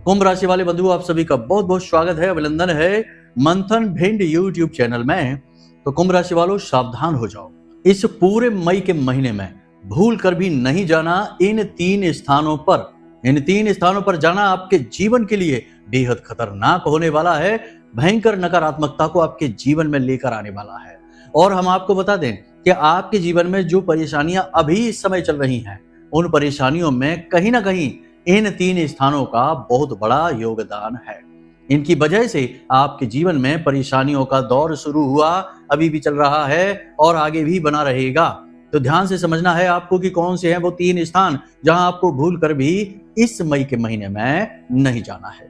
कुंभ राशि वाले बंधु, आप सभी का बहुत बहुत स्वागत है, अभिनंदन है मंथन भिंड यूट्यूब चैनल में। तो कुंभ राशि वालों, सावधान हो जाओ। इस पूरे मई के महीने में भूल कर भी नहीं जाना इन तीन स्थानों पर जाना आपके जीवन के लिए बेहद खतरनाक होने वाला है। भयंकर नकारात्मकता को आपके जीवन में लेकर आने वाला है। और हम आपको बता दें कि आपके जीवन में जो परेशानियां अभी इस समय चल रही हैं, उन परेशानियों में कहीं ना कहीं इन तीन स्थानों का बहुत बड़ा योगदान है। इनकी वजह से आपके जीवन में परेशानियों का दौर शुरू हुआ, अभी भी चल रहा है और आगे भी बना रहेगा। तो ध्यान से समझना है आपको कि कौन से हैं वो तीन स्थान जहां आपको भूल कर भी इस मई के महीने में नहीं जाना है।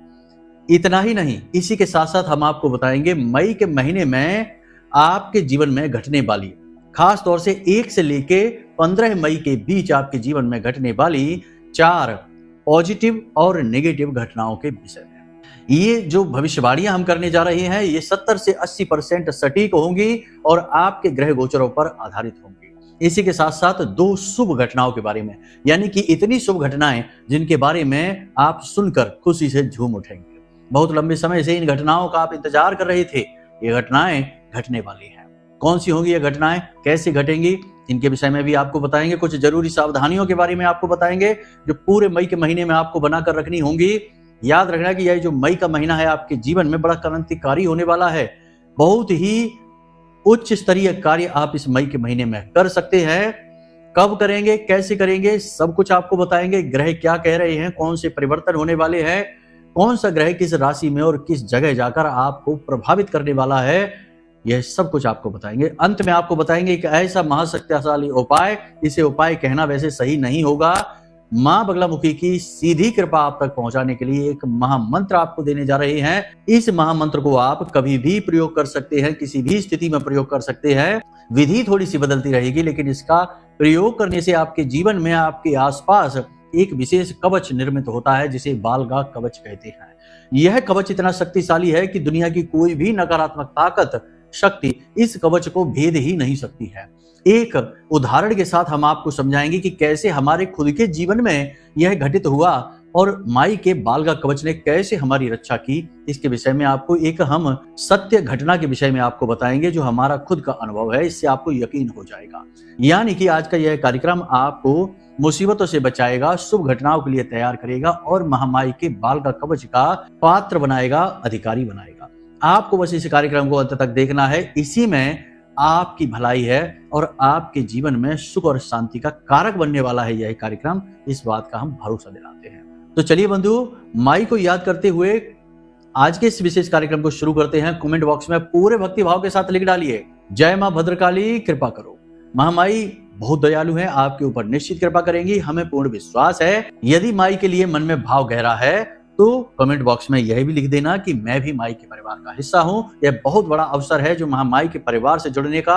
इतना ही नहीं, इसी के साथ साथ हम आपको बताएंगे मई के महीने में आपके जीवन में घटने वाली, खास तौर से 1 से लेके 15 मई के बीच आपके जीवन में घटने वाली 4 पॉजिटिव और नेगेटिव घटनाओं के विषय में। ये जो भविष्यवाणियां हम करने जा रहे हैं, ये 70 से 80% सटीक होंगी और आपके ग्रह गोचरों पर आधारित होंगी। इसी के साथ साथ 2 शुभ घटनाओं के बारे में, यानी कि इतनी शुभ घटनाएं जिनके बारे में आप सुनकर खुशी से झूम उठेंगे। बहुत लंबे समय से इन घटनाओं का आप इंतजार कर रहे थे। ये घटनाएं घटने वाली हैं। कौन सी होंगी ये घटनाएं, कैसे घटेंगी, इनके विषय में भी आपको बताएंगे। कुछ जरूरी सावधानियों के बारे में आपको बताएंगे जो पूरे मई के महीने में आपको बनाकर रखनी होंगी। याद रखना कि यह जो मई का महीना है आपके जीवन में बड़ा क्रांतिकारी होने वाला है। बहुत ही उच्च स्तरीय कार्य आप इस मई के महीने में कर सकते हैं। कब करेंगे, कैसे करेंगे, सब कुछ आपको बताएंगे। ग्रह क्या कह रहे हैं, कौन से परिवर्तन होने वाले हैं, कौन सा ग्रह किस राशि में और किस जगह जाकर आपको प्रभावित करने वाला है, यह सब कुछ आपको बताएंगे। अंत में आपको बताएंगे कि ऐसा महाशक्तिशाली उपाय, इसे उपाय कहना वैसे सही नहीं होगा, मां बगलामुखी की सीधी कृपा आप तक पहुंचाने के लिए एक महामंत्र आपको देने जा रहे हैं। इस महामंत्र को आप कभी भी प्रयोग कर सकते हैं, किसी भी स्थिति में प्रयोग कर सकते हैं। विधि थोड़ी सी बदलती रहेगी, लेकिन इसका प्रयोग करने से आपके जीवन में, आपके आसपास एक विशेष कवच निर्मित होता है, जिसे बालगा कवच कहते हैं। यह कवच इतना शक्तिशाली है कि दुनिया की कोई भी नकारात्मक ताकत, शक्ति इस कवच को भेद ही नहीं सकती है। एक उदाहरण के साथ हम आपको समझाएंगे कि कैसे हमारे खुद के जीवन में यह घटित हुआ और माई के बालगा कवच ने कैसे हमारी रक्षा की। इसके विषय में आपको एक हम सत्य घटना के विषय में आपको बताएंगे जो हमारा खुद का अनुभव है, इससे आपको यकीन हो जाएगा। यानी कि आज का यह कार्यक्रम आपको मुसीबतों से बचाएगा, शुभ घटनाओं के लिए तैयार करेगा और महामाई के बालगा कवच का पात्र बनाएगा, अधिकारी बनाएगा। आपको बस इस कार्यक्रम को अंत तक देखना है। इसी में आपकी भलाई है और आपके जीवन में सुख और शांति का कारक बनने वाला है यह कार्यक्रम। इस बात का हम भरोसा दिलाते हैं। तो चलिए बंधु, माई को याद करते हुए आज के इस विशेष कार्यक्रम को शुरू करते हैं। कमेंट बॉक्स में पूरे भक्ति भाव के साथ लिख डालिए, जय मां भद्रकाली, कृपा करो। महामाई बहुत दयालु है, आपके ऊपर निश्चित कृपा करेंगी, हमें पूर्ण विश्वास है। यदि माई के लिए मन में भाव गहरा है तो कमेंट बॉक्स में यह भी लिख देना कि मैं भी माई के परिवार का हिस्सा हूं। यह बहुत बड़ा अवसर है जो महामाई के परिवार से जुड़ने का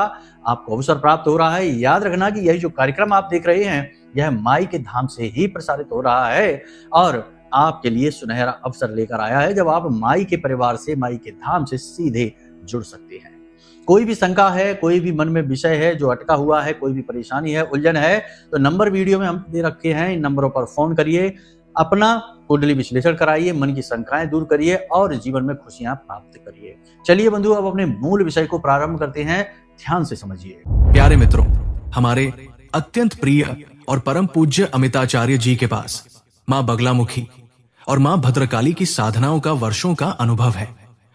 आपको अवसर प्राप्त हो रहा है। याद रखना कि यह जो कार्यक्रम आप देख रहे हैं, यह माई के धाम से ही प्रसारित हो रहा है और आपके लिए सुनहरा अवसर लेकर आया है जब आप माई के परिवार से, माई के धाम से सीधे जुड़ सकते हैं। कोई भी शंका है, कोई भी मन में विषय है जो अटका हुआ है, कोई भी परेशानी है, उलझन है, तो नंबर वीडियो में हम दे रखे हैं। इन नंबरों पर फोन करिए, अपना कुंडली विश्लेषण कराइए, मन की शंकाएं दूर करिए और जीवन में खुशियां प्राप्त करिए। चलिए बंधु, अब अपने मूल विषय को प्रारंभ करते हैं। ध्यान से समझिए। प्यारे मित्रों, हमारे अत्यंत प्रिय और परम पूज्य अमिताचार्य जी के पास मां बगलामुखी और मां भद्रकाली की साधनाओं का वर्षों का अनुभव है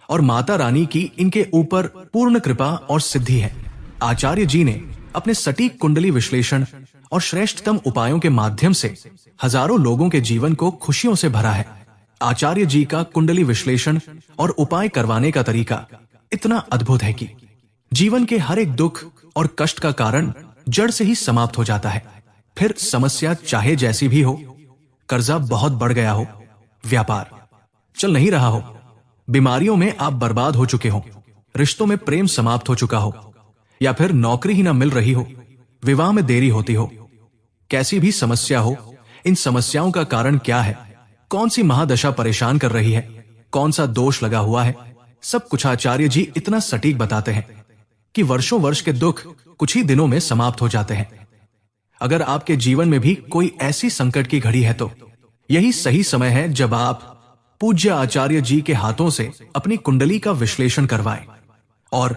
और माता रानी की इनके ऊपर पूर्ण कृपा और सिद्धि है। आचार्य जी ने अपने सटीक कुंडली विश्लेषण और श्रेष्ठतम उपायों के माध्यम से हजारों लोगों के जीवन को खुशियों से भरा है। आचार्य जी का कुंडली विश्लेषण और उपाय करवाने का तरीका इतना अद्भुत है कि जीवन के हर एक दुख और कष्ट का कारण जड़ से ही समाप्त हो जाता है। फिर समस्या चाहे जैसी भी हो, कर्जा बहुत बढ़ गया हो, व्यापार चल नहीं रहा हो, बीमारियों में आप बर्बाद हो चुके हो, रिश्तों में प्रेम समाप्त हो चुका हो, या फिर नौकरी ही ना मिल रही हो, विवाह में देरी होती हो, कैसी भी समस्या हो, इन समस्याओं का कारण क्या है, कौन सी महादशा परेशान कर रही है, कौन सा दोष लगा हुआ है, सब कुछ आचार्य जी इतना सटीक बताते हैं कि वर्षों वर्ष के दुख कुछ ही दिनों में समाप्त हो जाते हैं। अगर आपके जीवन में भी कोई ऐसी संकट की घड़ी है तो यही सही समय है जब आप पूज्य आचार्य जी के हाथों से अपनी कुंडली का विश्लेषण करवाएं और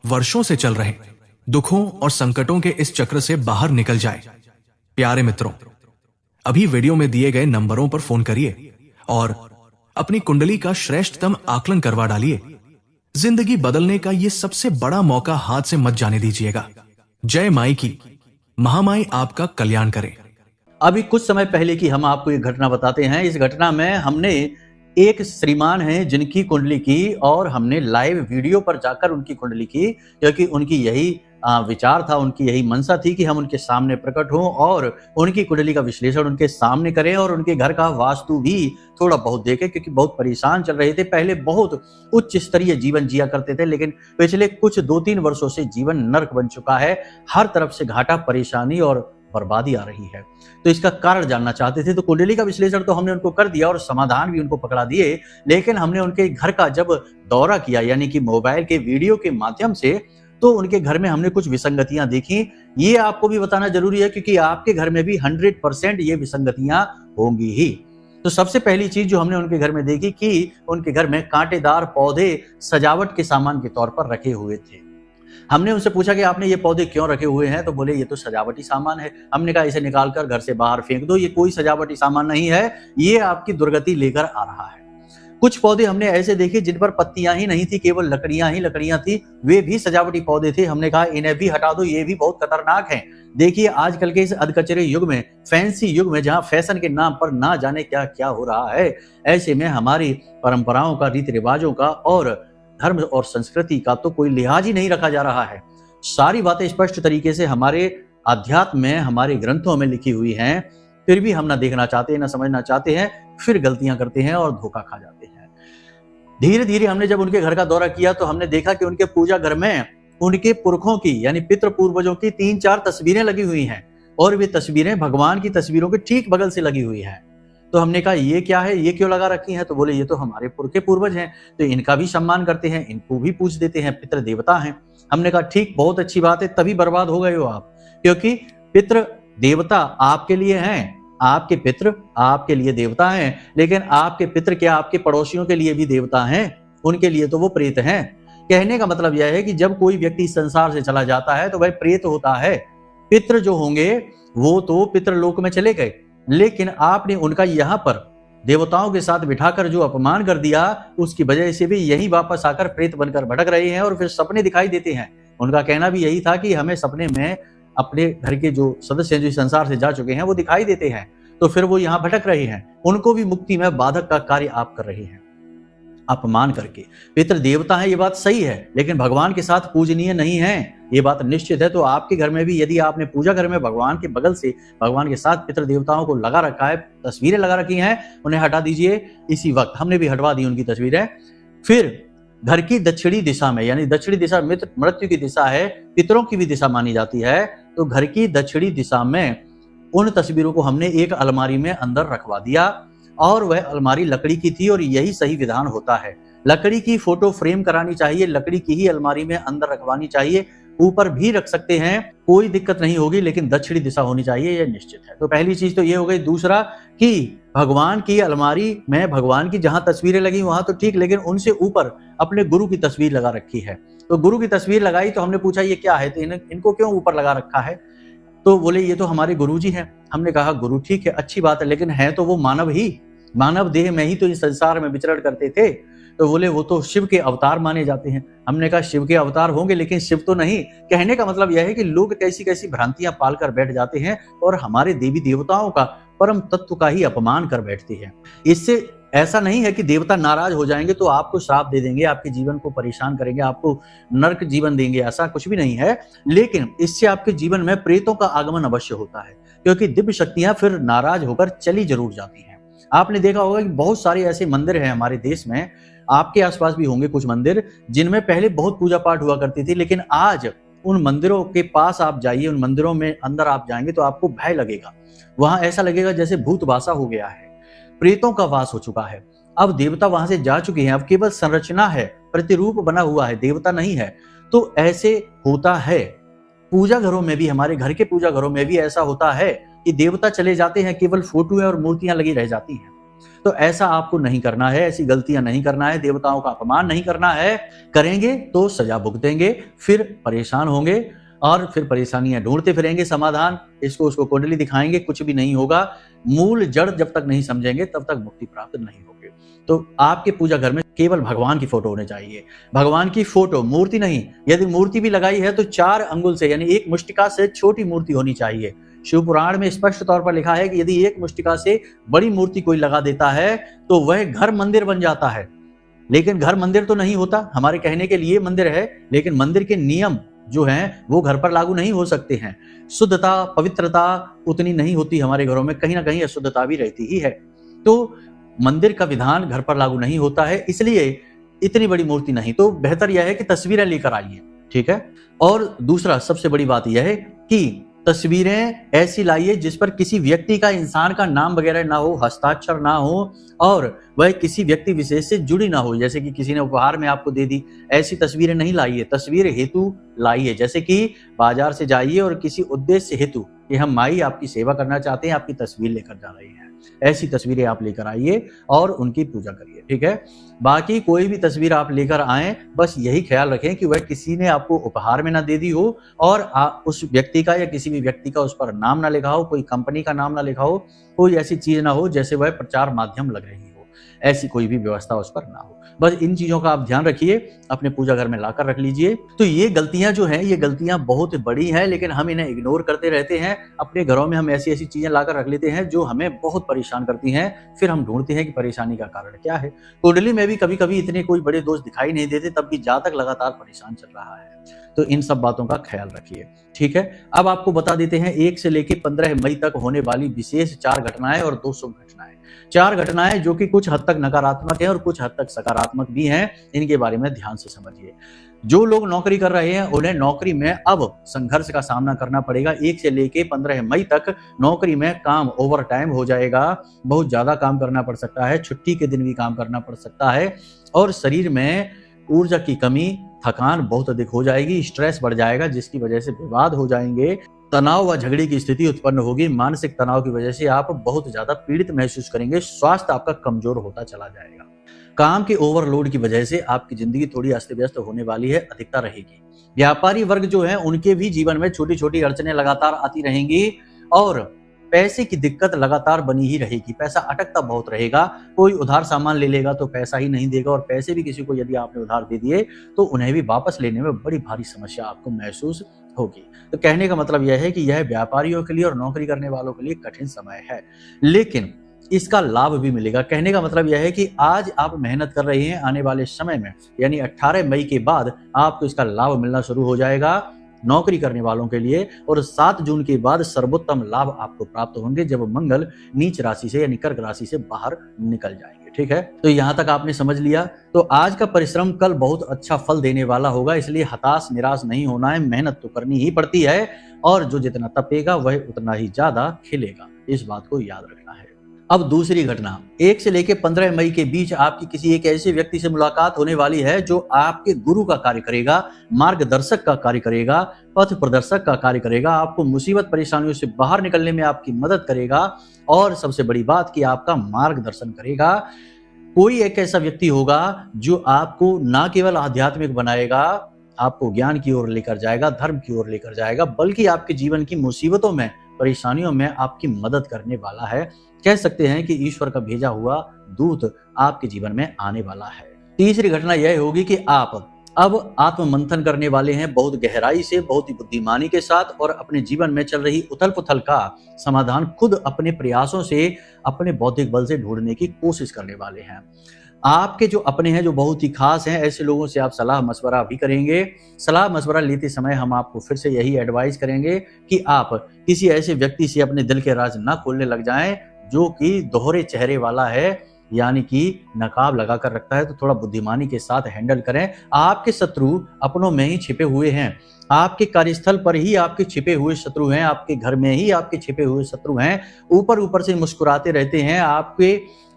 वर्षों से चल रहे दुखों और संकटों के इस चक्र से बाहर निकल जाए। प्यारे मित्रों, अभी वीडियो में दिए गए नंबरों पर फोन करिए और अपनी कुंडली का श्रेष्ठतम आकलन करवा डालिए। जिंदगी बदलने का यह सबसे बड़ा मौका हाथ से मत जाने दीजिएगा। जय माई की, महामाई आपका कल्याण करे। अभी कुछ समय पहले की हम आपको एक घटना बताते हैं। इस घटना में हमने एक श्रीमान हैं जिनकी कुंडली की, और हमने लाइव वीडियो पर जाकर उनकी कुंडली की, क्योंकि उनकी यही विचार था, उनकी यही मंशा थी कि हम उनके सामने प्रकट हों और उनकी कुंडली का विश्लेषण उनके सामने करें और उनके घर का वास्तु भी थोड़ा बहुत देखें, क्योंकि बहुत परेशान चल रहे थे। पहले बहुत उच्च स्तरीय जीवन जिया करते थे, लेकिन पिछले कुछ 2-3 वर्षों से जीवन नर्क बन चुका है। हर तरफ से घाटा, परेशानी और बर्बादी आ रही है। तो इसका कारण जानना चाहते थे। तो कुंडली का विश्लेषण तो हमने उनको कर दिया और समाधान भी उनको पकड़ा दिए, लेकिन हमने उनके घर का जब दौरा किया, यानी कि मोबाइल के वीडियो के माध्यम से, तो उनके घर में हमने कुछ विसंगतियां देखी। ये आपको भी बताना जरूरी है, क्योंकि आपके घर में भी 100% ये विसंगतियां होंगी ही। तो सबसे पहली चीज जो हमने उनके घर में देखी कि उनके घर में कांटेदार पौधे सजावट के सामान के तौर पर रखे हुए थे। हमने उनसे पूछा कि आपने ये पौधे क्यों रखे हुए हैं, तो बोले ये तो सजावटी सामान है। हमने कहा इसे निकालकर घर से बाहर फेंक दो, ये कोई सजावटी सामान नहीं है, ये आपकी दुर्गति लेकर आ रहा है। कुछ पौधे हमने ऐसे देखे जिन पर पत्तियां ही नहीं थी, केवल लकड़ियां ही लकड़ियां थी, वे भी सजावटी पौधे थे। हमने कहा इन्हें भी हटा दो, ये भी बहुत खतरनाक हैं। देखिए आजकल के इस अधकचरे युग में, फैंसी युग में, जहां फैशन के नाम पर ना जाने क्या क्या हो रहा है, ऐसे में हमारी परंपराओं का, रीति रिवाजों का और धर्म और संस्कृति का तो कोई लिहाज ही नहीं रखा जा रहा है। सारी बातें स्पष्ट तरीके से हमारे अध्यात्म में, हमारे ग्रंथों में लिखी हुई हैं, फिर भी हम ना देखना चाहते हैं, ना समझना चाहते हैं, फिर गलतियां करते हैं और धोखा खा जाते हैं। धीरे धीरे हमने जब उनके घर का दौरा किया तो हमने देखा कि उनके पूजा घर में उनके पुरखों की, यानी पितृ पूर्वजों की 3-4 तस्वीरें लगी हुई हैं, और वे तस्वीरें भगवान की तस्वीरों के ठीक बगल से लगी हुई हैं। तो हमने कहा ये क्या है, ये क्यों लगा रखी है? तो बोले ये तो हमारे पुरखे पूर्वज हैं, तो इनका भी सम्मान करते हैं, इनको भी पूज देते हैं, पितृ देवता हैं। हमने कहा ठीक, बहुत अच्छी बात है, तभी बर्बाद हो गए हो आप, क्योंकि पितृ देवता आपके लिए हैं, आपके पितृ आपके लिए देवता हैं, लेकिन आपके पितृ क्या आपके पड़ोसियों के लिए भी देवता हैं? उनके लिए तो वो प्रेत हैं। कहने का मतलब यह है कि जब कोई व्यक्ति इस संसार से चला जाता है तो वह प्रेत होता है। पितृ जो होंगे वो तो पितृलोक में चले गए, लेकिन आपने उनका यहाँ पर देवताओं के साथ बिठाकर जो अपमान कर दिया, उसकी वजह से भी यही वापस आकर प्रेत बनकर भटक रहे हैं और फिर सपने दिखाई देते हैं। उनका कहना भी यही था कि हमें सपने में अपने घर के जो सदस्य हैं, जो संसार से जा चुके हैं, वो दिखाई देते हैं, तो फिर वो यहाँ भटक रहे हैं। उनको भी मुक्ति में बाधक का कार्य आप कर रहे हैं, अपमान करके। पितृ देवता है, ये बात सही है, लेकिन भगवान के साथ पूजनीय नहीं है, ये बात निश्चित है। तो आपके घर में भी यदि आपने पूजा घर में भगवान के बगल से, भगवान के साथ पितृ देवताओं को लगा रखा है, तस्वीरें लगा रखी हैं, उन्हें हटा दीजिए इसी वक्त। हमने भी हटवा दी उनकी तस्वीरें। फिर घर की दक्षिणी दिशा में, यानी दक्षिणी दिशा मृत्यु की दिशा है, पितरों की भी दिशा मानी जाती है, तो घर की दक्षिणी दिशा में उन तस्वीरों को हमने एक अलमारी में अंदर रखवा दिया, और वह अलमारी लकड़ी की थी, और यही सही विधान होता है। लकड़ी की फोटो फ्रेम करानी चाहिए, लकड़ी की ही अलमारी में अंदर रखवानी चाहिए। ऊपर भी रख सकते हैं, कोई दिक्कत नहीं होगी, लेकिन दक्षिणी दिशा होनी चाहिए, यह निश्चित है। तो पहली चीज तो ये हो गई। दूसरा कि भगवान की अलमारी में भगवान की जहां तस्वीरें लगी वहां तो ठीक, लेकिन उनसे ऊपर अपने गुरु की तस्वीर लगा रखी है। तो गुरु की तस्वीर लगाई तो हमने पूछा ये क्या है, तो इनको क्यों ऊपर लगा रखा है? तो बोले ये तो हमारे गुरुजी हैं। हमने कहा गुरु ठीक है, अच्छी बात है, लेकिन है तो वो मानव ही, मानव देह में ही तो इस संसार में विचरण करते थे। तो बोले वो तो शिव के अवतार माने जाते हैं। हमने कहा शिव के अवतार होंगे, लेकिन शिव तो नहीं। कहने का मतलब यह है कि लोग कैसी कैसी भ्रांतियां पालकर बैठ जाते हैं और हमारे देवी देवताओं का, परम तत्व का ही अपमान कर बैठते हैं। इससे ऐसा नहीं है कि देवता नाराज हो जाएंगे तो आपको श्राप दे देंगे, आपके जीवन को परेशान करेंगे, आपको नरक जीवन देंगे, ऐसा कुछ भी नहीं है। लेकिन इससे आपके जीवन में प्रेतों का आगमन अवश्य होता है, क्योंकि दिव्य शक्तियां फिर नाराज होकर चली जरूर जाती हैं। आपने देखा होगा कि बहुत सारे ऐसे मंदिर हैं हमारे देश में, आपके आसपास भी होंगे कुछ मंदिर, जिनमें पहले बहुत पूजा पाठ हुआ करती थी, लेकिन आज उन मंदिरों के पास आप जाइए, उन मंदिरों में अंदर आप जाएंगे तो आपको भय लगेगा। वहां ऐसा लगेगा जैसे भूत वासा हो गया है, प्रेतों का वास हो चुका है। अब देवता वहां से जा चुके हैं, अब केवल संरचना है, प्रतिरूप बना हुआ है, देवता नहीं है। तो ऐसे होता है पूजा घरों में भी, हमारे घर के पूजा घरों में भी ऐसा होता है कि देवता चले जाते हैं, केवल फोटो और मूर्तियां लगी रह जाती हैं। तो ऐसा आपको नहीं करना है, ऐसी गलतियां नहीं करना है, देवताओं का अपमान नहीं करना है। करेंगे तो सजा भुगतेंगे, फिर परेशान होंगे और फिर परेशानियां ढूंढते फिरेंगे समाधान, इसको उसको कुंडली दिखाएंगे, कुछ भी नहीं होगा। मूल जड़ जब तक नहीं समझेंगे तब तक मुक्ति प्राप्त नहीं होगी। तो आपके पूजा घर में केवल भगवान की फोटो होनी चाहिए, भगवान की फोटो, मूर्ति नहीं। यदि मूर्ति भी लगाई है तो 4 अंगुल से यानी 1 मुष्टिका से छोटी मूर्ति होनी चाहिए। शिव पुराण में स्पष्ट तौर पर लिखा है कि यदि 1 मुष्टिका से बड़ी मूर्ति कोई लगा देता है तो वह घर मंदिर बन जाता है। लेकिन घर मंदिर तो नहीं होता, हमारे कहने के लिए मंदिर है, लेकिन मंदिर के नियम जो हैं वो घर पर लागू नहीं हो सकते हैं। शुद्धता, पवित्रता उतनी नहीं होती हमारे घरों में, कहीं ना कहीं अशुद्धता भी रहती ही है। तो मंदिर का विधान घर पर लागू नहीं होता है, इसलिए इतनी बड़ी मूर्ति नहीं। तो बेहतर यह है कि तस्वीरें लेकर आइए, ठीक है। और दूसरा सबसे बड़ी बात यह है कि तस्वीरें ऐसी लाइए जिस पर किसी व्यक्ति का, इंसान का नाम वगैरह ना हो, हस्ताक्षर ना हो और वह किसी व्यक्ति विशेष से जुड़ी ना हो, जैसे कि किसी ने उपहार में आपको दे दी, ऐसी तस्वीरें नहीं लाइए। तस्वीर हेतु लाइए, जैसे कि बाजार से जाइए और किसी उद्देश्य हेतु कि हम माई आपकी सेवा करना चाहते हैं, आपकी तस्वीर लेकर जा रहे हैं, ऐसी तस्वीरें आप लेकर आइए और उनकी पूजा करिए, ठीक है। बाकी कोई भी तस्वीर आप लेकर आए, बस यही ख्याल रखें कि वह किसी ने आपको उपहार में ना दे दी हो और उस व्यक्ति का या किसी भी व्यक्ति का उस पर नाम ना लिखा हो, कोई कंपनी का नाम ना लिखा हो, कोई ऐसी चीज ना हो जैसे वह प्रचार माध्यम लग रही हो, ऐसी कोई भी व्यवस्था उस पर ना हो। बस इन चीजों का आप ध्यान रखिए, अपने पूजा घर में लाकर रख लीजिए। तो ये गलतियां जो हैं, ये गलतियां बहुत बड़ी हैं, लेकिन हम इन्हें इग्नोर करते रहते हैं। अपने घरों में हम ऐसी ऐसी चीजें लाकर रख लेते हैं जो हमें बहुत परेशान करती हैं। फिर हम ढूंढते हैं कि परेशानी का कारण क्या है। कुंडली में भी कभी कभी इतने कोई बड़े दोष दिखाई नहीं देते, तब भी जातक लगातार परेशान चल रहा है। तो इन सब बातों का ख्याल रखिए, ठीक है। अब आपको बता देते हैं 1 से लेकर 15 मई तक होने वाली विशेष 4 घटनाएं और 2 शुभ घटनाएं। 4 घटनाएं जो कि कुछ हद तक नकारात्मक है और कुछ हद तक सकारात्मक भी हैं, इनके बारे में ध्यान से समझिए। जो लोग नौकरी कर रहे हैं उन्हें नौकरी में अब संघर्ष का सामना करना पड़ेगा। 1 से लेकर 15 मई तक नौकरी में काम ओवर टाइम हो जाएगा, बहुत ज्यादा काम करना पड़ सकता है, छुट्टी के दिन भी काम करना पड़ सकता है और शरीर में ऊर्जा की कमी, थकान बहुत अधिक हो जाएगी, स्ट्रेस बढ़ जाएगा, जिसकी वजह से विवाद हो जाएंगे, तनाव व झगड़े की स्थिति उत्पन्न होगी। मानसिक तनाव की वजह से आप बहुत ज्यादा पीड़ित महसूस करेंगे, स्वास्थ्य आपका कमजोर होता चला जाएगा। काम के ओवरलोड की वजह से आपकी जिंदगी थोड़ी अस्त व्यस्त होने वाली है, अधिकता रहेगी। व्यापारी वर्ग जो है उनके भी जीवन में छोटी छोटी अड़चनें लगातार आती रहेंगी और पैसे की दिक्कत लगातार बनी ही रहेगी, पैसा अटकता बहुत रहेगा। कोई उधार सामान ले लेगा तो पैसा ही नहीं देगा और पैसे भी किसी को यदि आपने उधार दे दिए तो उन्हें भी वापस लेने में बड़ी भारी समस्या आपको महसूस होगी। तो कहने का मतलब यह है कि यह व्यापारियों के लिए और नौकरी करने वालों के लिए कठिन समय है, लेकिन इसका लाभ भी मिलेगा। कहने का मतलब यह है कि आज आप मेहनत कर रहे हैं, आने वाले समय में यानी 18 मई के बाद आपको इसका लाभ मिलना शुरू हो जाएगा नौकरी करने वालों के लिए। और 7 जून के बाद सर्वोत्तम लाभ आपको प्राप्त होंगे जब मंगल नीच राशि से यानी कर्क राशि से बाहर निकल जाएंगे, ठीक है। तो यहां तक आपने समझ लिया। तो आज का परिश्रम कल बहुत अच्छा फल देने वाला होगा, इसलिए हताश निराश नहीं होना है। मेहनत तो करनी ही पड़ती है और जो जितना तपेगा वह उतना ही ज्यादा खिलेगा, इस बात को याद रखना है। अब दूसरी घटना, 1 से लेकर 15 मई के बीच आपकी किसी एक ऐसे व्यक्ति से मुलाकात होने वाली है जो आपके गुरु का कार्य करेगा, मार्गदर्शक का कार्य करेगा, पथ प्रदर्शक का कार्य करेगा, आपको मुसीबत परेशानियों से बाहर निकलने में आपकी मदद करेगा और सबसे बड़ी बात कि आपका मार्गदर्शन करेगा। कोई एक ऐसा व्यक्ति होगा जो आपको ना केवल आध्यात्मिक बनाएगा, आपको ज्ञान की ओर लेकर जाएगा, धर्म की ओर लेकर जाएगा, बल्कि आपके जीवन की मुसीबतों में, परेशानियों में आपकी मदद करने वाला है। कह सकते हैं कि ईश्वर का भेजा हुआ दूत आपके जीवन में आने वाला है। तीसरी घटना यह होगी कि आप अब आत्म मंथन करने वाले हैं, बहुत गहराई से, बहुत ही बुद्धिमानी के साथ, और अपने जीवन में चल रही उथल पुथल का समाधान खुद अपने प्रयासों से, अपने बौद्धिक बल से ढूंढने की कोशिश करने वाले हैं। आपके जो अपने हैं, जो बहुत ही खास हैं, ऐसे लोगों से आप सलाह मशवरा भी करेंगे। सलाह मशवरा लेते समय हम आपको फिर से यही एडवाइस करेंगे कि आप किसी ऐसे व्यक्ति से अपने दिल के राज ना खोलने लग जाएं जो कि दोहरे चेहरे वाला है, यानी कि नकाब लगाकर रखता है। तो थोड़ा बुद्धिमानी के साथ हैंडल करें। आपके शत्रु अपनों में ही छिपे हुए हैं, आपके कार्यस्थल पर ही आपके छिपे हुए शत्रु हैं, आपके घर में ही आपके छिपे हुए शत्रु हैं। ऊपर ऊपर से मुस्कुराते रहते हैं,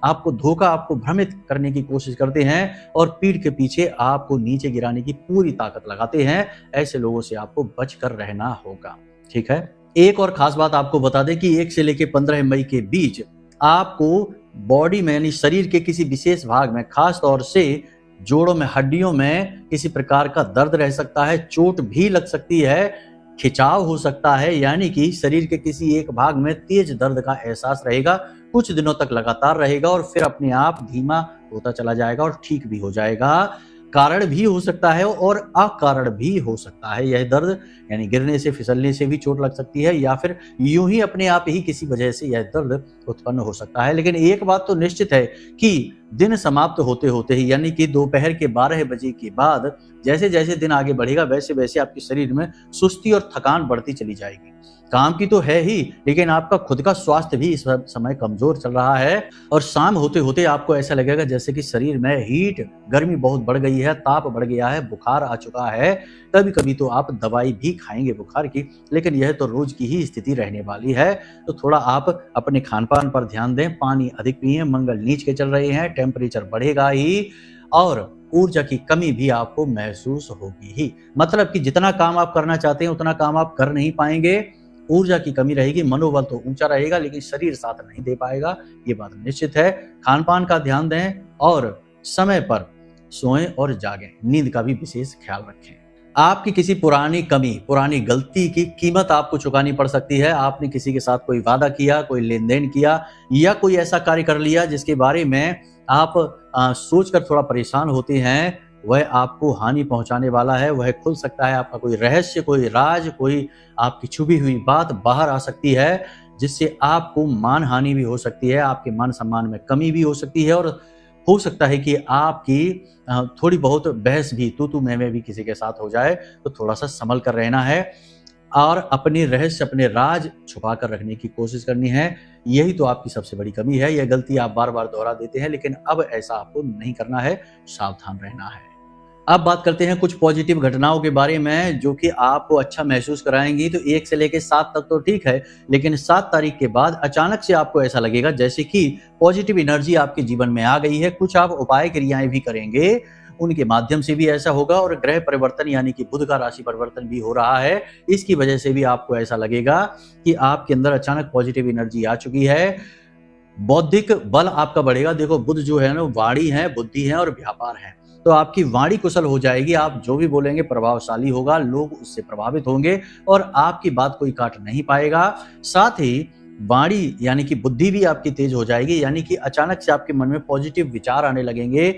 आपको धोखा, आपको भ्रमित करने की कोशिश करते हैं और पीठ के पीछे आपको नीचे गिराने की पूरी ताकत लगाते हैं। ऐसे लोगों से आपको बचकर रहना होगा, ठीक है। एक और खास बात आपको बता दें कि 1 से लेकर 15 मई के बीच आपको बॉडी में यानी शरीर के किसी विशेष भाग में, खास तौर से जोड़ों में, हड्डियों में किसी प्रकार का दर्द रह सकता है, चोट भी लग सकती है, खिंचाव हो सकता है, यानी कि शरीर के किसी एक भाग में तेज दर्द का एहसास रहेगा, कुछ दिनों तक लगातार रहेगा और फिर अपने आप धीमा होता चला जाएगा और ठीक भी हो जाएगा। कारण भी हो सकता है और अकारण भी हो सकता है यह दर्द, यानी गिरने से, फिसलने से भी चोट लग सकती है या फिर यूं ही अपने आप ही किसी वजह से यह दर्द उत्पन्न हो सकता है। लेकिन एक बात तो निश्चित है कि दिन समाप्त होते होते ही, यानी कि दोपहर के 12 बजे के बाद जैसे जैसे दिन आगे बढ़ेगा वैसे वैसे आपके शरीर में सुस्ती और थकान बढ़ती चली जाएगी। काम की तो है ही, लेकिन आपका खुद का स्वास्थ्य भी इस समय कमजोर चल रहा है और शाम होते होते आपको ऐसा लगेगा जैसे कि शरीर में हीट, गर्मी बहुत बढ़ गई है, ताप बढ़ गया है, बुखार आ चुका है। कभी कभी तो आप दवाई भी खाएंगे बुखार की, लेकिन यह तो रोज की ही स्थिति रहने वाली है। तो थोड़ा आप अपने खान पान पर ध्यान दें, पानी अधिक पिएं, मंगल नीच के चल रहे हैं, टेम्परेचर बढ़ेगा ही और ऊर्जा की कमी भी आपको महसूस होगी ही। मतलब कि जितना काम आप करना चाहते हैं उतना काम आप कर नहीं पाएंगे, ऊर्जा की कमी रहेगी, मनोबल तो ऊंचा रहेगा लेकिन शरीर साथ नहीं दे पाएगा, ये बात निश्चित है। खान पान का ध्यान दें और समय पर सोएं और जागें, नींद का भी विशेष ख्याल रखें। आपकी किसी पुरानी कमी, पुरानी गलती की कीमत आपको चुकानी पड़ सकती है। आपने किसी के साथ कोई वादा किया, कोई लेन देन किया या कोई ऐसा कार्य कर लिया जिसके बारे में आप सोचकर थोड़ा परेशान होते हैं, वह आपको हानि पहुंचाने वाला है। वह खुल सकता है, आपका कोई रहस्य, कोई राज, कोई आपकी छुपी हुई बात बाहर आ सकती है जिससे आपको मान हानि भी हो सकती है, आपके मान सम्मान में कमी भी हो सकती है और हो सकता है कि आपकी थोड़ी बहुत बहस भी, तू मैं भी किसी के साथ हो जाए। तो थोड़ा सा संभल कर रहना है और अपने रहस्य, अपने राज छुपा कर रखने की कोशिश करनी है। यही तो आपकी सबसे बड़ी कमी है। यह गलती आप बार बार दोहरा देते हैं, लेकिन अब ऐसा आपको नहीं करना है, सावधान रहना है। अब बात करते हैं कुछ पॉजिटिव घटनाओं के बारे में जो कि आपको अच्छा महसूस कराएंगी। तो 1 से लेकर 7 तक तो ठीक है, लेकिन 7 तारीख के बाद अचानक से आपको ऐसा लगेगा जैसे कि पॉजिटिव एनर्जी आपके जीवन में आ गई है। कुछ आप उपाय क्रियाएं भी करेंगे, उनके माध्यम से भी ऐसा होगा और ग्रह परिवर्तन यानी कि बुध का राशि परिवर्तन भी हो रहा है, इसकी वजह से भी आपको ऐसा लगेगा कि आपके अंदर अचानक पॉजिटिव एनर्जी आ चुकी है। बौद्धिक बल आपका बढ़ेगा। देखो, बुध जो है ना, वाणी है, बुद्धि है और व्यापार है, तो आपकी वाणी कुशल हो जाएगी। आप जो भी बोलेंगे प्रभावशाली होगा, लोग उससे प्रभावित होंगे और आपकी बात कोई काट नहीं पाएगा। साथ ही वाणी यानी कि बुद्धि भी आपकी तेज हो जाएगी, यानी कि अचानक से आपके मन में पॉजिटिव विचार आने लगेंगे,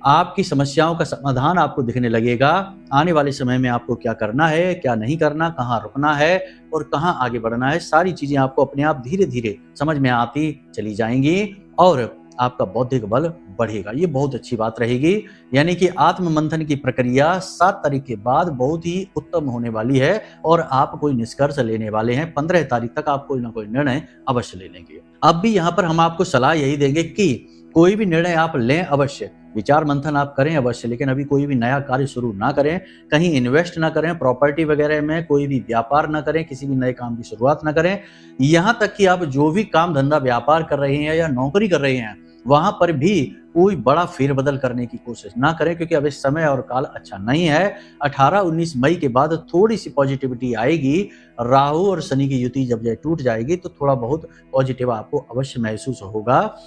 आपकी समस्याओं का समाधान आपको दिखने लगेगा। आने वाले समय में आपको क्या करना है, क्या नहीं करना, कहाँ रुकना है और कहाँ आगे बढ़ना है, सारी चीजें आपको अपने आप धीरे धीरे समझ में आती चली जाएंगी और आपका बौद्धिक बल बढ़ेगा। ये बहुत अच्छी बात रहेगी। यानी कि आत्म मंथन की प्रक्रिया 7 तारीख के बाद बहुत ही उत्तम होने वाली है और आप कोई निष्कर्ष लेने वाले हैं। 15 तारीख तक आप कोई ना कोई निर्णय अवश्य ले लेंगे। अब भी यहाँ पर हम आपको सलाह यही देंगे कि कोई भी निर्णय आप लें अवश्य, विचार मंथन आप करें अवश्य, लेकिन अभी कोई भी नया कार्य शुरू ना करें, कहीं इन्वेस्ट ना करें, प्रॉपर्टी वगैरह में कोई भी व्यापार ना करें, किसी भी नए काम की शुरुआत ना करें। यहाँ तक कि आप जो भी काम धंधा व्यापार कर रहे हैं या नौकरी कर रहे हैं, वहां पर भी कोई बड़ा फेरबदल करने की कोशिश ना करें, क्योंकि अभी समय और काल अच्छा नहीं है। 18-19 मई के बाद थोड़ी सी पॉजिटिविटी आएगी। राहु और शनि की युति जब टूट जाएगी तो थोड़ा बहुत पॉजिटिव आपको अवश्य महसूस होगा,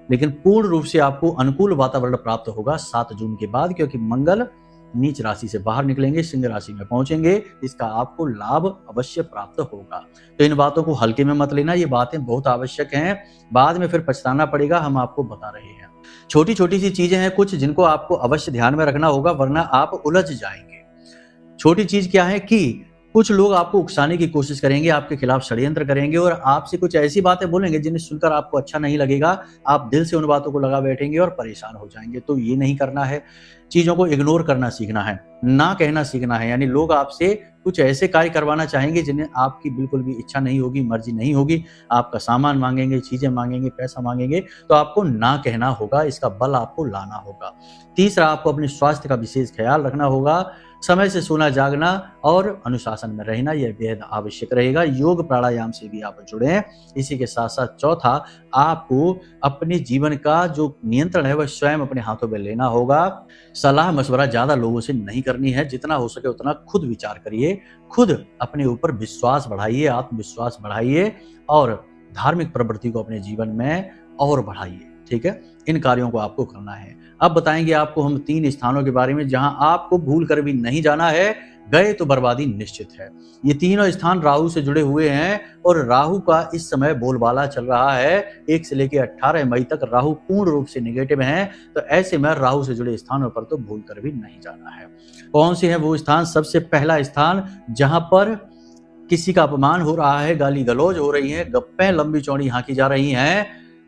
लेकिन पूर्ण रूप से आपको अनुकूल वातावरण प्राप्त होगा 7 जून के बाद, क्योंकि मंगल नीच राशि से बाहर निकलेंगे, सिंह राशि में पहुंचेंगे। इसका आपको लाभ अवश्य प्राप्त होगा। तो इन बातों को हल्के में मत लेना, ये बातें बहुत आवश्यक हैं, बाद में फिर पछताना पड़ेगा, हम आपको बता रहे हैं। छोटी छोटी सी चीजें हैं कुछ जिनको आपको अवश्य ध्यान में रखना होगा, वरना आप उलझ जाएंगे। छोटी चीज क्या है कि कुछ लोग आपको उकसाने की कोशिश करेंगे, आपके खिलाफ षड्यंत्र करेंगे और आपसे कुछ ऐसी बातें बोलेंगे जिन्हें सुनकर आपको अच्छा नहीं लगेगा। आप दिल से उन बातों को लगा बैठेंगे और परेशान हो जाएंगे। तो ये नहीं करना है, चीजों को इग्नोर करना सीखना है, ना कहना सीखना है। यानी लोग आपसे कुछ ऐसे कार्य करवाना चाहेंगे जिन्हें आपकी बिल्कुल भी इच्छा नहीं होगी, मर्जी नहीं होगी, आपका सामान मांगेंगे, चीजें मांगेंगे, पैसा मांगेंगे, तो आपको ना कहना होगा, इसका बल आपको लाना होगा। तीसरा, आपको अपने स्वास्थ्य का विशेष ख्याल रखना होगा। समय से सोना जागना और अनुशासन में रहना यह बेहद आवश्यक रहेगा। योग प्राणायाम से भी आप जुड़ें। इसी के साथ साथ चौथा, आपको अपने जीवन का जो नियंत्रण है वह स्वयं अपने हाथों में लेना होगा। सलाह मशवरा ज्यादा लोगों से नहीं करनी है, जितना हो सके उतना खुद विचार करिए, खुद अपने ऊपर विश्वास बढ़ाइए, आत्मविश्वास बढ़ाइए और धार्मिक प्रवृत्ति को अपने जीवन में और बढ़ाइए। ठीक है, इन कार्यों को आपको करना है। अब बताएंगे आपको हम 3 स्थानों के बारे में जहां आपको भूल कर भी नहीं जाना है, गए तो बर्बादी निश्चित है। ये तीनों स्थान राहु से जुड़े हुए हैं और राहु का इस समय बोलबाला चल रहा है। 1 से लेकर 18 मई तक राहु पूर्ण रूप से निगेटिव हैं, तो ऐसे में राहु से जुड़े स्थानों पर तो भूल कर भी नहीं जाना है। कौन से हैं वो स्थान? सबसे पहला स्थान जहां पर किसी का अपमान हो रहा है, गाली गलौज हो रही है, गप्पें लंबी चौड़ी हाँकी जा रही हैं,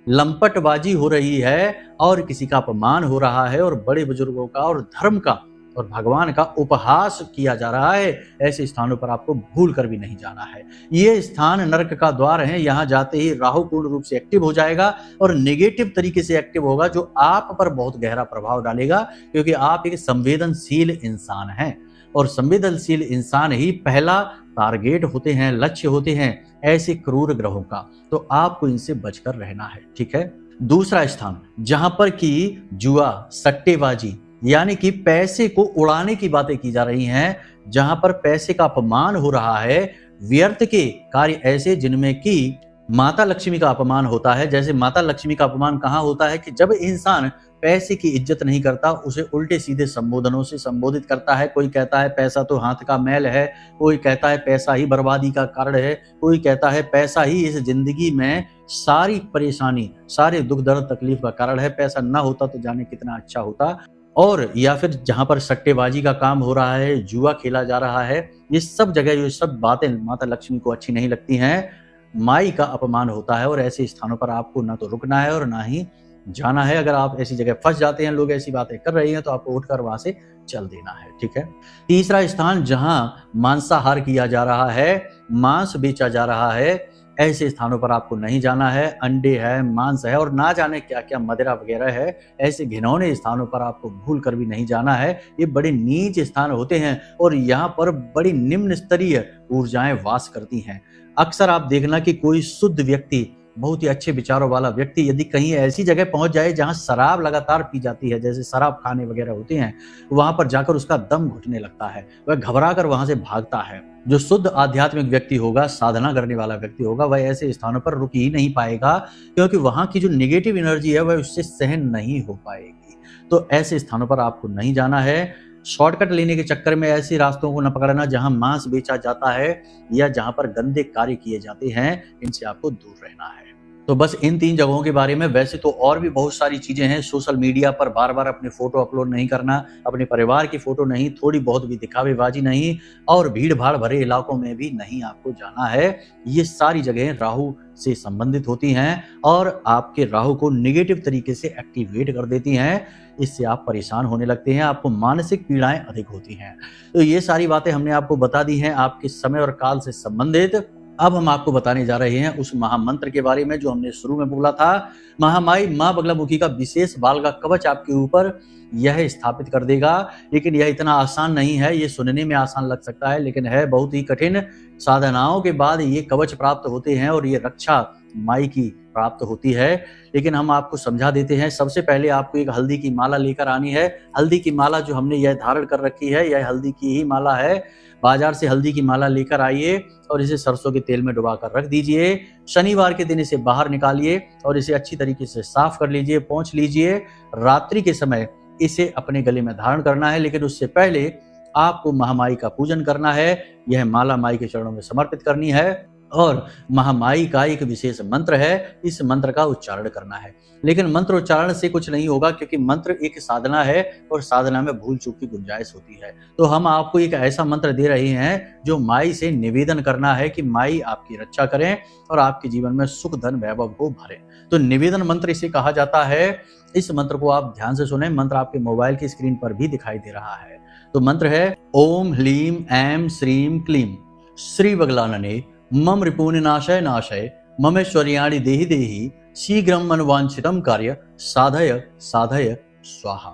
लंपटबाजी हो रही है और किसी का अपमान हो रहा है और बड़े बुजुर्गों का और धर्म का और भगवान का उपहास किया जा रहा है, ऐसे स्थानों पर आपको भूल कर भी नहीं जाना है। ये स्थान नरक का द्वार है। यहाँ जाते ही राहु पूर्ण रूप से एक्टिव हो जाएगा और नेगेटिव तरीके से एक्टिव होगा, जो आप पर बहुत गहरा प्रभाव डालेगा, क्योंकि आप एक संवेदनशील इंसान हैं और संवेदनशील इंसान ही पहला टारगेट होते हैं, लक्ष्य होते हैं ऐसे क्रूर ग्रहों का, तो आपको इनसे बचकर रहना है। ठीक है। दूसरा स्थान जहां पर कि जुआ, सट्टेबाजी यानी कि पैसे को उड़ाने की बातें की जा रही हैं, जहां पर पैसे का अपमान हो रहा है, व्यर्थ के कार्य ऐसे जिनमें कि माता लक्ष्मी का अपमान होता है। जैसे माता लक्ष्मी का अपमान कहाँ होता है कि जब इंसान पैसे की इज्जत नहीं करता, उसे उल्टे सीधे संबोधनों से संबोधित करता है। कोई कहता है पैसा तो हाथ का मैल है, कोई कहता है पैसा ही बर्बादी का कारण है, कोई कहता है पैसा ही इस जिंदगी में सारी परेशानी, सारे दुख दर्द तकलीफ का कारण है, पैसा ना होता तो जाने कितना अच्छा होता। और या फिर जहां पर सट्टेबाजी का काम हो रहा है, जुआ खेला जा रहा है, ये सब जगह ये सब बातें माता लक्ष्मी को अच्छी नहीं लगती हैं। माई का अपमान होता है और ऐसे स्थानों पर आपको ना तो रुकना है और ना ही जाना है। अगर आप ऐसी जगह फंस जाते हैं, लोग ऐसी बातें कर रही हैं, तो आपको उठकर वहां से चल देना है। ठीक है। तीसरा स्थान जहां मांसाहार किया जा रहा है, मांस बेचा जा रहा है, ऐसे स्थानों पर आपको नहीं जाना है। अंडे है, मांस है और ना जाने क्या क्या मदिरा वगैरह है, ऐसे घिनौने स्थानों पर आपको भूल कर भी नहीं जाना है। ये बड़े नीच स्थान होते हैं और यहाँ पर बड़ी निम्न स्तरीय ऊर्जाएं वास करती हैं। अक्सर आप देखना कि कोई शुद्ध व्यक्ति, बहुत ही अच्छे विचारों वाला व्यक्ति यदि कहीं ऐसी जगह पहुंच जाए जहां शराब लगातार पी जाती है, जैसे शराब खाने वगैरह होते हैं, वहां पर जाकर उसका दम घुटने लगता है, वह घबरा कर वहां से भागता है। जो शुद्ध आध्यात्मिक व्यक्ति होगा, साधना करने वाला व्यक्ति होगा, वह ऐसे स्थानों पर रुक ही नहीं पाएगा, क्योंकि वहां की जो नेगेटिव एनर्जी है वह उससे सहन नहीं हो पाएगी। तो ऐसे स्थानों पर आपको नहीं जाना है। शॉर्टकट लेने के चक्कर में ऐसे रास्तों को न पकड़ना जहां मांस बेचा जाता है या जहां पर गंदे कार्य किए जाते हैं, इनसे आपको दूर रहना है। तो बस इन 3 जगहों के बारे में, वैसे तो और भी बहुत सारी चीजें हैं। सोशल मीडिया पर बार बार अपने फोटो अपलोड नहीं करना, अपने परिवार की फोटो नहीं, थोड़ी बहुत भी दिखावेबाजी नहीं, और भीड़ भाड़ भरे इलाकों में भी नहीं आपको जाना है। ये सारी जगहें राहु से संबंधित होती हैं और आपके राहु को नेगेटिव तरीके से एक्टिवेट कर देती हैं। इससे आप परेशान होने लगते हैं, आपको मानसिक पीड़ाएं अधिक होती हैं। तो ये सारी बातें हमने आपको बता दी हैं आपके समय और काल से संबंधित। अब हम आपको बताने जा रहे हैं उस महामंत्र के बारे में जो हमने शुरू में बोला था। महामाई मां बगलामुखी का विशेष बाल का कवच आपके ऊपर यह स्थापित कर देगा। लेकिन यह इतना आसान नहीं है। ये सुनने में आसान लग सकता है, लेकिन है बहुत ही कठिन। साधनाओं के बाद ये कवच प्राप्त होते हैं और ये रक्षा माई की प्राप्त होती है। लेकिन हम आपको समझा देते हैं। सबसे पहले आपको एक हल्दी की माला लेकर आनी है। हल्दी की माला जो हमने यह धारण कर रखी है, यह हल्दी की ही माला है। बाजार से हल्दी की माला लेकर आइए और इसे सरसों के तेल में डुबाकर रख दीजिए। शनिवार के दिन इसे बाहर निकालिए और इसे अच्छी तरीके से साफ कर लीजिए, पोंछ लीजिए। रात्रि के समय इसे अपने गले में धारण करना है, लेकिन उससे पहले आपको महामाई का पूजन करना है। यह माला माई के चरणों में समर्पित करनी है और महामाई का एक विशेष मंत्र है, इस मंत्र का उच्चारण करना है। लेकिन मंत्र उच्चारण से कुछ नहीं होगा, क्योंकि मंत्र एक साधना है और साधना में भूल चूक की गुंजाइश होती है। तो हम आपको एक ऐसा मंत्र दे रहे हैं जो माई से निवेदन करना है कि माई आपकी रक्षा करें और आपके जीवन में सुख धन वैभव को भरें। तो निवेदन मंत्र इसे कहा जाता है। इस मंत्र को आप ध्यान से सुने। मंत्र आपके मोबाइल की स्क्रीन पर भी दिखाई दे रहा है। तो मंत्र है ओम ह्लीम ऐं श्रीम क्लीम श्री बगलानने मम रिपुनिनाशय नाशय ममेश्वर्याणि देहि देहि शीघ्रम मनवांछितम कार्य साधय साधय स्वाहा।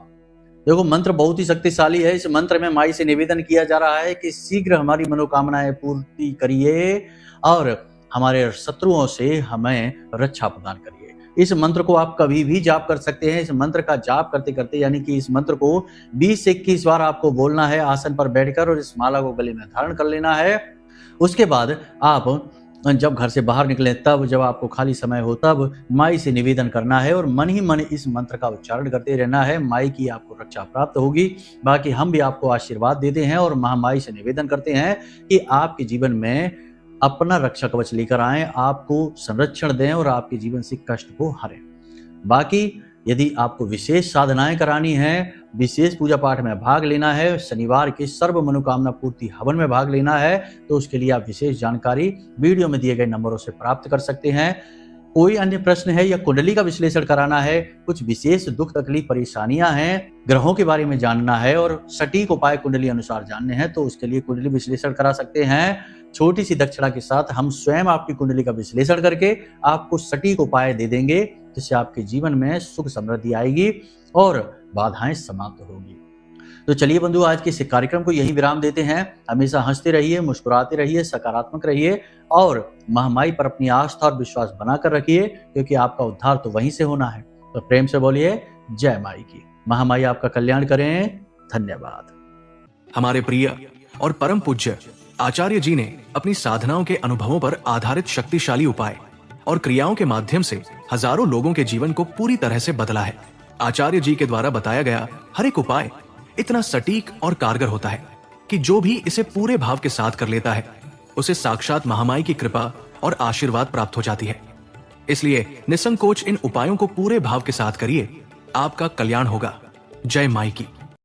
देखो, मंत्र बहुत ही शक्तिशाली है। इस मंत्र में माई से निवेदन किया जा रहा है कि शीघ्र हमारी मनोकामनाएं पूर्ति करिए और हमारे शत्रुओं से हमें रक्षा प्रदान करिए। इस मंत्र को आप कभी भी जाप कर सकते हैं। इस मंत्र का जाप करते करते, यानी कि इस मंत्र को 20 से 21 बार आपको बोलना है आसन पर बैठकर, और इस माला को गले में धारण कर लेना है। उसके बाद आप जब घर से बाहर निकले तब, जब आपको खाली समय हो तब माई से निवेदन करना है और मन ही मन इस मंत्र का उच्चारण करते रहना है। माई की आपको रक्षा प्राप्त होगी। बाकी हम भी आपको आशीर्वाद देते हैं और महामाई से निवेदन करते हैं कि आपके जीवन में अपना रक्षा कवच लेकर आएं, आपको संरक्षण दें और आपके जीवन से कष्ट को हरें। बाकी यदि आपको विशेष साधनाएं करानी है, विशेष पूजा पाठ में भाग लेना है, शनिवार के सर्व मनोकामना पूर्ति हवन में भाग लेना है, तो उसके लिए आप विशेष जानकारी वीडियो में दिए गए नंबरों से प्राप्त कर सकते हैं। कोई अन्य प्रश्न है या कुंडली का विश्लेषण कराना है, कुछ विशेष दुख तकलीफ परेशानियां हैं, ग्रहों के बारे में जानना है और सटीक उपाय कुंडली अनुसार जानने हैं, तो उसके लिए कुंडली विश्लेषण करा सकते हैं। छोटी सी दक्षिणा के साथ हम स्वयं आपकी कुंडली का विश्लेषण करके आपको सटीक उपाय दे देंगे, जिससे आपके जीवन में सुख समृद्धि आएगी और बाधाएं समाप्त होगी। तो चलिए बंधु, आज के इस कार्यक्रम को यही विराम देते हैं। हमेशा हंसते रहिए, मुस्कुराते रहिए, सकारात्मक रहिए और महामाई पर अपनी आस्था और विश्वास बनाकर रखिए, क्योंकि आपका उद्धार तो वहीं से होना है। तो प्रेम से बोलिए जय माई की। महामाई आपका कल्याण करें। धन्यवाद। हमारे प्रिय और परम पूज्य आचार्य जी ने अपनी साधनाओं के अनुभवों पर आधारित शक्तिशाली उपाय और क्रियाओं के माध्यम से हजारों लोगों के जीवन को पूरी तरह से बदला है। आचार्य जी के द्वारा बताया गया हर एक उपाय इतना सटीक और कारगर होता है कि जो भी इसे पूरे भाव के साथ कर लेता है, उसे साक्षात महामाई की कृपा और आशीर्वाद प्राप्त हो जाती है। इसलिए निसंकोच इन उपायों को पूरे भाव के साथ करिए, आपका कल्याण होगा। जय माई की।